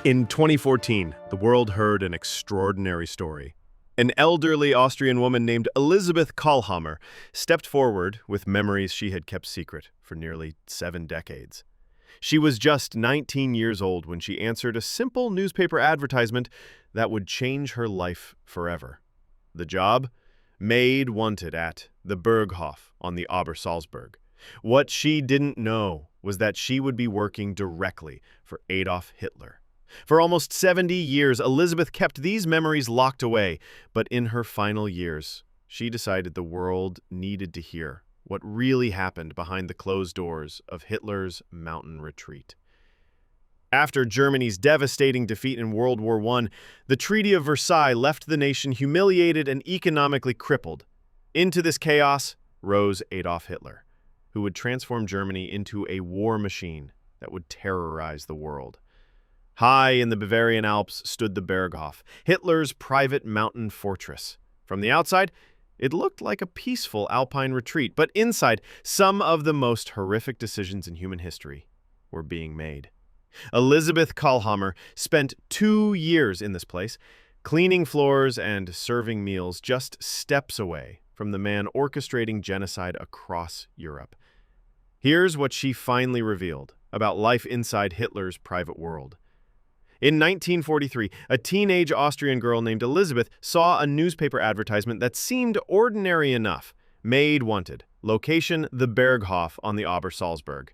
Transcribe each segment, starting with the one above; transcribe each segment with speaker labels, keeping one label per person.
Speaker 1: In 2014, the world heard an extraordinary story. An elderly Austrian woman named Elisabeth Kallhammer stepped forward with memories she had kept secret for nearly 7 decades. She was just 19 years old when she answered a simple newspaper advertisement that would change her life forever. The job? Maid wanted at the Berghof on the Obersalzberg. What she didn't know was that she would be working directly for Adolf Hitler. For almost 70 years, Elizabeth kept these memories locked away, but in her final years, she decided the world needed to hear what really happened behind the closed doors of Hitler's mountain retreat. After Germany's devastating defeat in World War I, the Treaty of Versailles left the nation humiliated and economically crippled. Into this chaos rose Adolf Hitler, who would transform Germany into a war machine that would terrorize the world. High in the Bavarian Alps stood the Berghof, Hitler's private mountain fortress. From the outside, it looked like a peaceful alpine retreat, but inside, some of the most horrific decisions in human history were being made. Elisabeth Kallhammer spent 2 years in this place, cleaning floors and serving meals just steps away from the man orchestrating genocide across Europe. Here's what she finally revealed about life inside Hitler's private world. In 1943, a teenage Austrian girl named Elisabeth saw a newspaper advertisement that seemed ordinary enough. Maid wanted. Location, the Berghof on the Obersalzberg.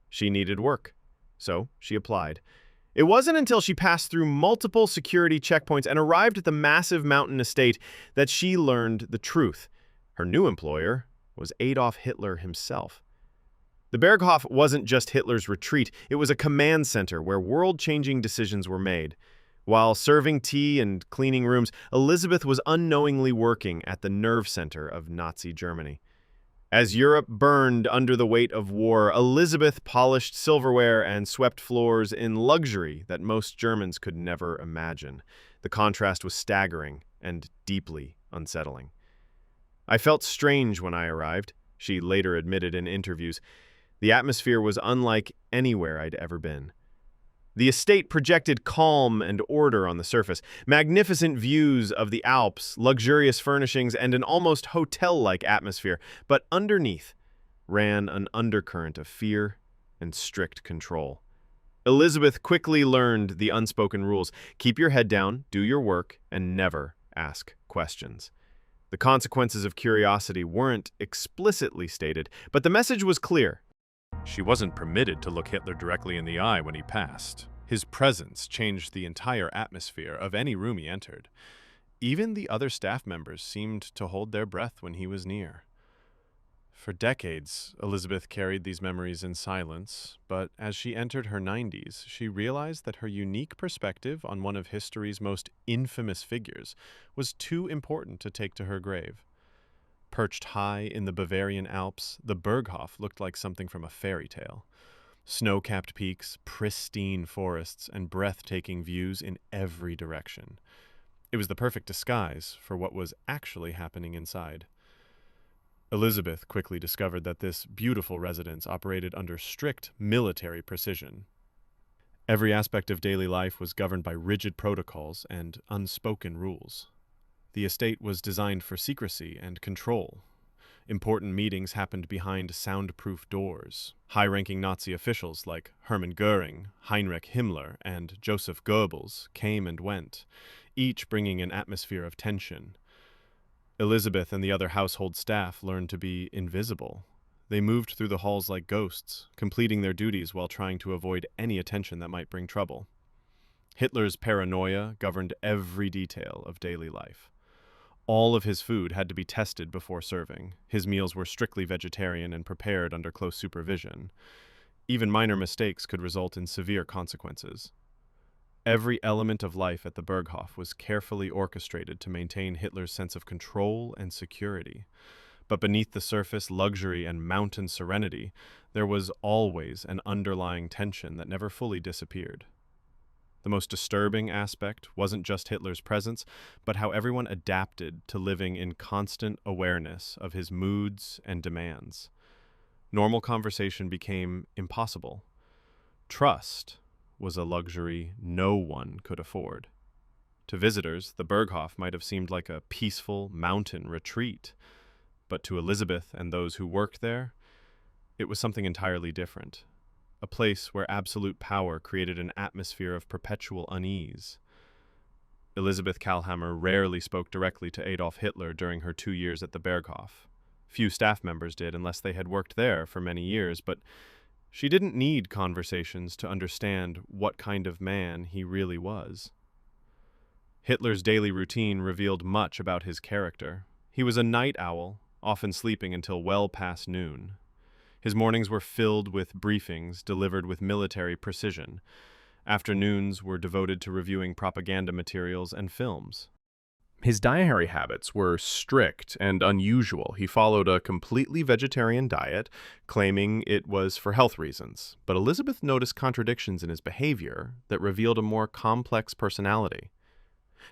Speaker 1: She needed work, so she applied. It wasn't until she passed through multiple security checkpoints and arrived at the massive mountain estate that she learned the truth. Her new employer was Adolf Hitler himself. The Berghof wasn't just Hitler's retreat, it was a command center where world-changing decisions were made. While serving tea and cleaning rooms, Elisabeth was unknowingly working at the nerve center of Nazi Germany. As Europe burned under the weight of war, Elisabeth polished silverware and swept floors in luxury that most Germans could never imagine. The contrast was staggering and deeply unsettling. "I felt strange when I arrived," she later admitted in interviews. "The atmosphere was unlike anywhere I'd ever been." The estate projected calm and order on the surface, magnificent views of the Alps, luxurious furnishings, and an almost hotel-like atmosphere, but underneath ran an undercurrent of fear and strict control. Elisabeth quickly learned the unspoken rules: keep your head down, do your work, and never ask questions. The consequences of curiosity weren't explicitly stated, but the message was clear.
Speaker 2: She wasn't permitted to look Hitler directly in the eye when he passed. His presence changed the entire atmosphere of any room he entered. Even the other staff members seemed to hold their breath when he was near. For decades, Elisabeth carried these memories in silence, but as she entered her 90s, she realized that her unique perspective on one of history's most infamous figures was too important to take to her grave. Perched high in the Bavarian Alps, the Berghof looked like something from a fairy tale. Snow-capped peaks, pristine forests, and breathtaking views in every direction. It was the perfect disguise for what was actually happening inside. Elisabeth quickly discovered that this beautiful residence operated under strict military precision. Every aspect of daily life was governed by rigid protocols and unspoken rules. The estate was designed for secrecy and control. Important meetings happened behind soundproof doors. High-ranking Nazi officials like Hermann Göring, Heinrich Himmler, and Joseph Goebbels came and went, each bringing an atmosphere of tension. Elisabeth and the other household staff learned to be invisible. They moved through the halls like ghosts, completing their duties while trying to avoid any attention that might bring trouble. Hitler's paranoia governed every detail of daily life. All of his food had to be tested before serving. His meals were strictly vegetarian and prepared under close supervision. Even minor mistakes could result in severe consequences. Every element of life at the Berghof was carefully orchestrated to maintain Hitler's sense of control and security. But beneath the surface luxury and mountain serenity, there was always an underlying tension that never fully disappeared. The most disturbing aspect wasn't just Hitler's presence, but how everyone adapted to living in constant awareness of his moods and demands. Normal conversation became impossible. Trust was a luxury no one could afford. To visitors, the Berghof might have seemed like a peaceful mountain retreat, but to Elizabeth and those who worked there, it was something entirely different. A place where absolute power created an atmosphere of perpetual unease. Elizabeth Kalhammer rarely spoke directly to Adolf Hitler during her 2 years at the Berghof. Few staff members did unless they had worked there for many years, but she didn't need conversations to understand what kind of man he really was. Hitler's daily routine revealed much about his character. He was a night owl, often sleeping until well past noon. His mornings were filled with briefings delivered with military precision. Afternoons were devoted to reviewing propaganda materials and films. His dietary habits were strict and unusual. He followed a completely vegetarian diet, claiming it was for health reasons. But Elizabeth noticed contradictions in his behavior that revealed a more complex personality.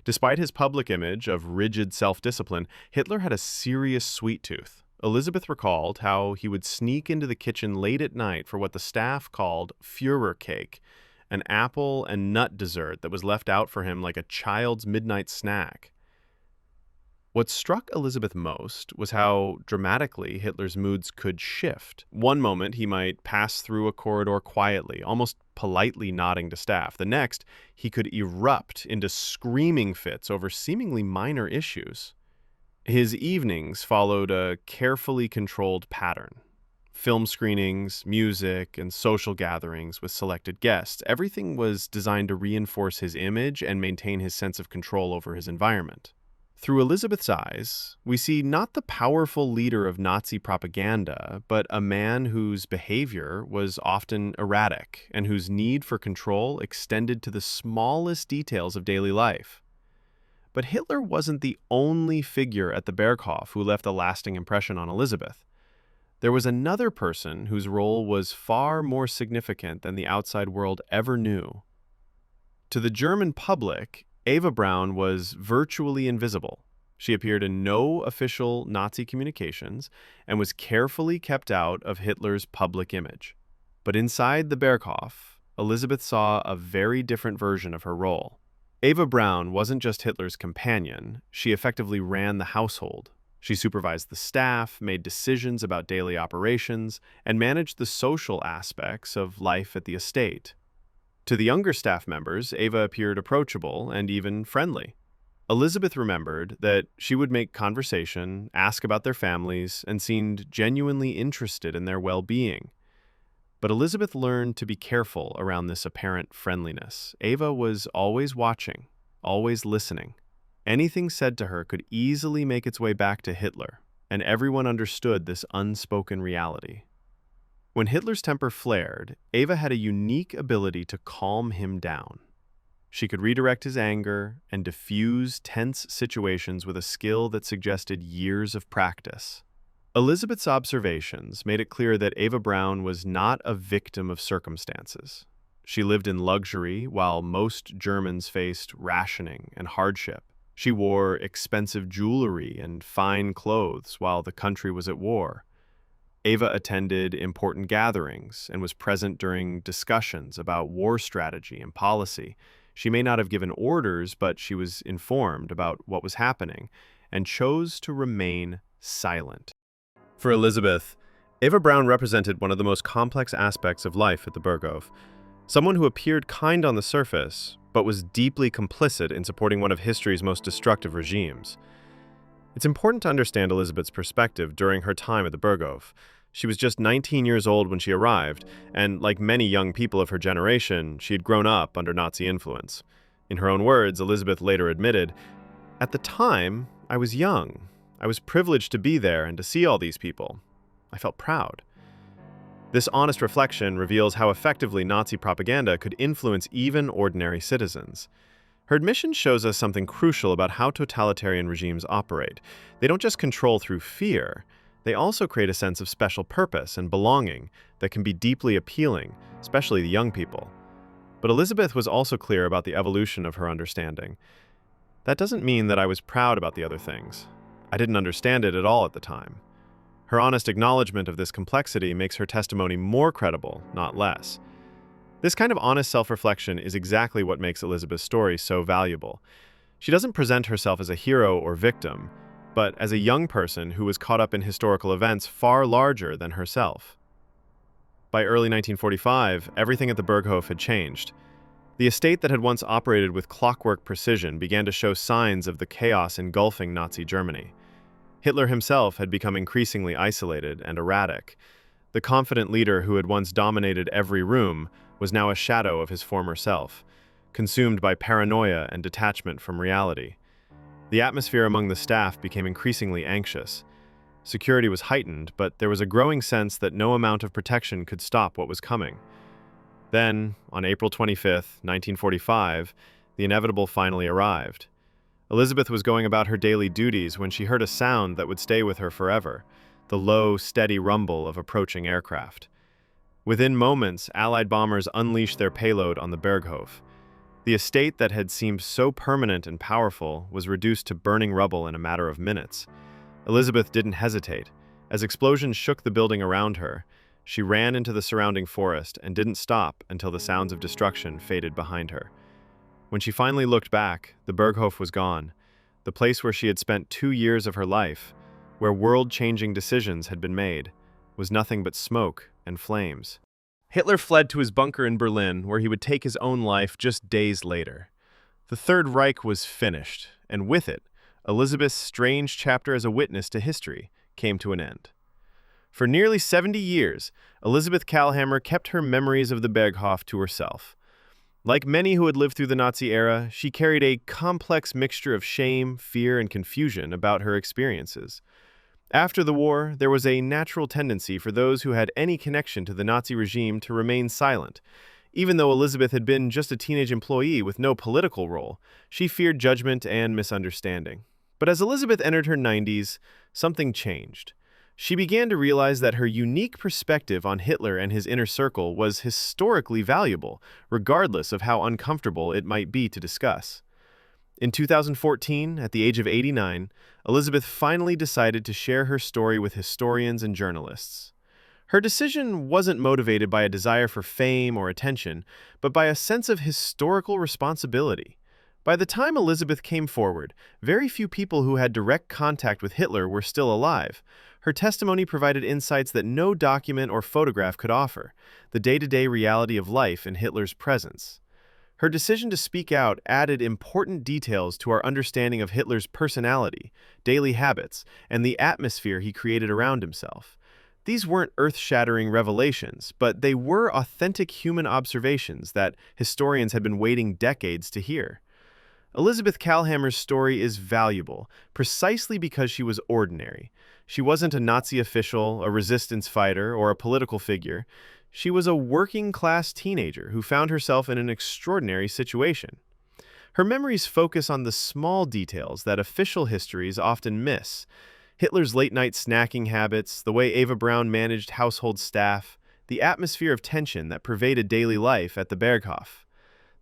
Speaker 2: Despite his public image of rigid self-discipline, Hitler had a serious sweet tooth. Elizabeth recalled how he would sneak into the kitchen late at night for what the staff called Führer cake, an apple and nut dessert that was left out for him like a child's midnight snack. What struck Elizabeth most was how dramatically Hitler's moods could shift. One moment, he might pass through a corridor quietly, almost politely nodding to staff. The next, he could erupt into screaming fits over seemingly minor issues. His evenings followed a carefully controlled pattern. Film screenings, music, and social gatherings with selected guests. Everything was designed to reinforce his image and maintain his sense of control over his environment. Through Elizabeth's eyes, we see not the powerful leader of Nazi propaganda, but a man whose behavior was often erratic and whose need for control extended to the smallest details of daily life. But Hitler wasn't the only figure at the Berghof who left a lasting impression on Elizabeth. There was another person whose role was far more significant than the outside world ever knew. To the German public, Eva Braun was virtually invisible. She appeared in no official Nazi communications and was carefully kept out of Hitler's public image. But inside the Berghof, Elizabeth saw a very different version of her role. Eva Braun wasn't just Hitler's companion, she effectively ran the household. She supervised the staff, made decisions about daily operations, and managed the social aspects of life at the estate. To the younger staff members, Eva appeared approachable and even friendly. Elizabeth remembered that she would make conversation, ask about their families, and seemed genuinely interested in their well-being. But Elizabeth learned to be careful around this apparent friendliness. Eva was always watching, always listening. Anything said to her could easily make its way back to Hitler, and everyone understood this unspoken reality. When Hitler's temper flared, Eva had a unique ability to calm him down. She could redirect his anger and diffuse tense situations with a skill that suggested years of practice. Elizabeth's observations made it clear that Eva Braun was not a victim of circumstances. She lived in luxury while most Germans faced rationing and hardship. She wore expensive jewelry and fine clothes while the country was at war. Eva attended important gatherings and was present during discussions about war strategy and policy. She may not have given orders, but she was informed about what was happening and chose to remain silent. For Elizabeth, Eva Braun represented one of the most complex aspects of life at the Berghof. Someone who appeared kind on the surface, but was deeply complicit in supporting one of history's most destructive regimes. It's important to understand Elizabeth's perspective during her time at the Berghof. She was just 19 years old when she arrived, and like many young people of her generation, she had grown up under Nazi influence. In her own words, Elizabeth later admitted, "At the time, I was young. I was privileged to be there and to see all these people. I felt proud." This honest reflection reveals how effectively Nazi propaganda could influence even ordinary citizens. Her admission shows us something crucial about how totalitarian regimes operate. They don't just control through fear. They also create a sense of special purpose and belonging that can be deeply appealing, especially to young people. But Elizabeth was also clear about the evolution of her understanding. That doesn't mean that I was proud about the other things. I didn't understand it at all at the time. Her honest acknowledgement of this complexity makes her testimony more credible, not less.
Speaker 1: This kind of honest self-reflection is exactly what makes Elizabeth's story so valuable. She doesn't present herself as a hero or victim, but as a young person who was caught up in historical events far larger than herself. By early 1945, everything at the Berghof had changed. The estate that had once operated with clockwork precision began to show signs of the chaos engulfing Nazi Germany. Hitler himself had become increasingly isolated and erratic. The confident leader who had once dominated every room was now a shadow of his former self, consumed by paranoia and detachment from reality. The atmosphere among the staff became increasingly anxious. Security was heightened, but there was a growing sense that no amount of protection could stop what was coming. Then, on April 25, 1945, the inevitable finally arrived. Elizabeth was going about her daily duties when she heard a sound that would stay with her forever, the low, steady rumble of approaching aircraft. Within moments, Allied bombers unleashed their payload on the Berghof. The estate that had seemed so permanent and powerful was reduced to burning rubble in a matter of minutes. Elizabeth didn't hesitate. As explosions shook the building around her, she ran into the surrounding forest and didn't stop until the sounds of destruction faded behind her. When she finally looked back, the Berghof was gone, the place where she had spent 2 years of her life, where world-changing decisions had been made, was nothing but smoke and flames. Hitler fled to his bunker in Berlin, where he would take his own life just days later. The Third Reich was finished, and with it, Elizabeth's strange chapter as a witness to history came to an end. For nearly 70 years, Elizabeth Kalhammer kept her memories of the Berghof to herself. Like many who had lived through the Nazi era, she carried a complex mixture of shame, fear, and confusion about her experiences. After the war, there was a natural tendency for those who had any connection to the Nazi regime to remain silent. Even though Elizabeth had been just a teenage employee with no political role, she feared judgment and misunderstanding. But as Elizabeth entered her 90s, something changed. She began to realize that her unique perspective on Hitler and his inner circle was historically valuable, regardless of how uncomfortable it might be to discuss. In 2014, at the age of 89, Elizabeth finally decided to share her story with historians and journalists. Her decision wasn't motivated by a desire for fame or attention, but by a sense of historical responsibility. By the time Elizabeth came forward, very few people who had direct contact with Hitler were still alive. Her testimony provided insights that no document or photograph could offer, the day-to-day reality of life in Hitler's presence. Her decision to speak out added important details to our understanding of Hitler's personality, daily habits, and the atmosphere he created around himself. These weren't earth-shattering revelations, but they were authentic human observations that historians had been waiting decades to hear. Elizabeth Kalhammer's story is valuable, precisely because she was ordinary. She wasn't a Nazi official, a resistance fighter, or a political figure. She was a working-class teenager who found herself in an extraordinary situation. Her memories focus on the small details that official histories often miss. Hitler's late-night snacking habits, the way Eva Braun managed household staff, the atmosphere of tension that pervaded daily life at the Berghof.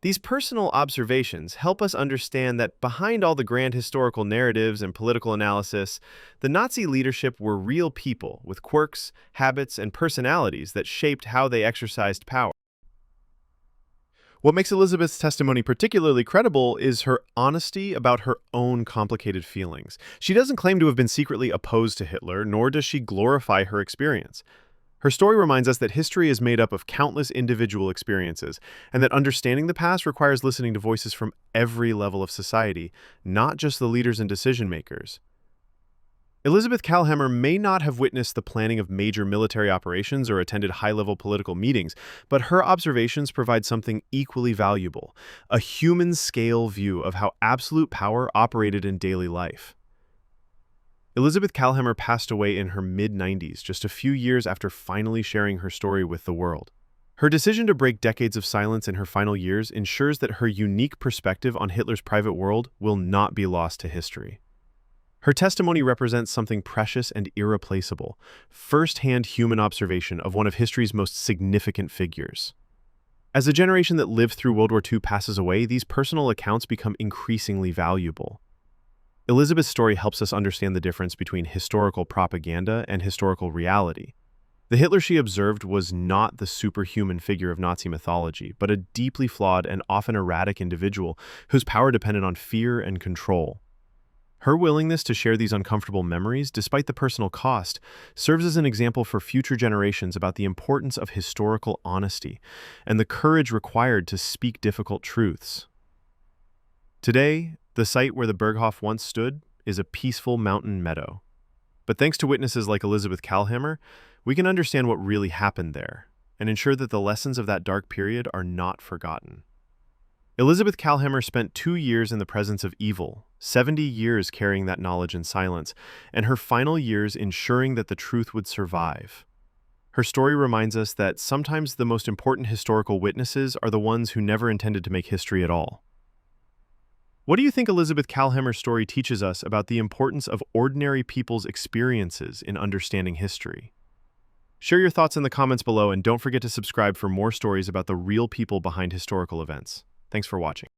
Speaker 1: These personal observations help us understand that behind all the grand historical narratives and political analysis, the Nazi leadership were real people with quirks, habits, and personalities that shaped how they exercised power. What makes Elizabeth's testimony particularly credible is her honesty about her own complicated feelings. She doesn't claim to have been secretly opposed to Hitler, nor does she glorify her experience. Her story reminds us that history is made up of countless individual experiences, and that understanding the past requires listening to voices from every level of society, not just the leaders and decision-makers. Elizabeth Kalhammer may not have witnessed the planning of major military operations or attended high-level political meetings, but her observations provide something equally valuable, a human-scale view of how absolute power operated in daily life. Elizabeth Kalhammer passed away in her mid-90s, just a few years after finally sharing her story with the world. Her decision to break decades of silence in her final years ensures that her unique perspective on Hitler's private world will not be lost to history. Her testimony represents something precious and irreplaceable, first-hand human observation of one of history's most significant figures. As a generation that lived through World War II passes away, these personal accounts become increasingly valuable. Elizabeth's story helps us understand the difference between historical propaganda and historical reality. The Hitler she observed was not the superhuman figure of Nazi mythology, but a deeply flawed and often erratic individual whose power depended on fear and control. Her willingness to share these uncomfortable memories, despite the personal cost, serves as an example for future generations about the importance of historical honesty and the courage required to speak difficult truths. Today, the site where the Berghof once stood is a peaceful mountain meadow. But thanks to witnesses like Elizabeth Kalhammer, we can understand what really happened there and ensure that the lessons of that dark period are not forgotten. Elizabeth Kalhammer spent 2 years in the presence of evil, 70 years carrying that knowledge in silence, and her final years ensuring that the truth would survive. Her story reminds us that sometimes the most important historical witnesses are the ones who never intended to make history at all. What do you think Elizabeth Kalhammer's story teaches us about the importance of ordinary people's experiences in understanding history? Share your thoughts in the comments below, and don't forget to subscribe for more stories about the real people behind historical events. Thanks for watching.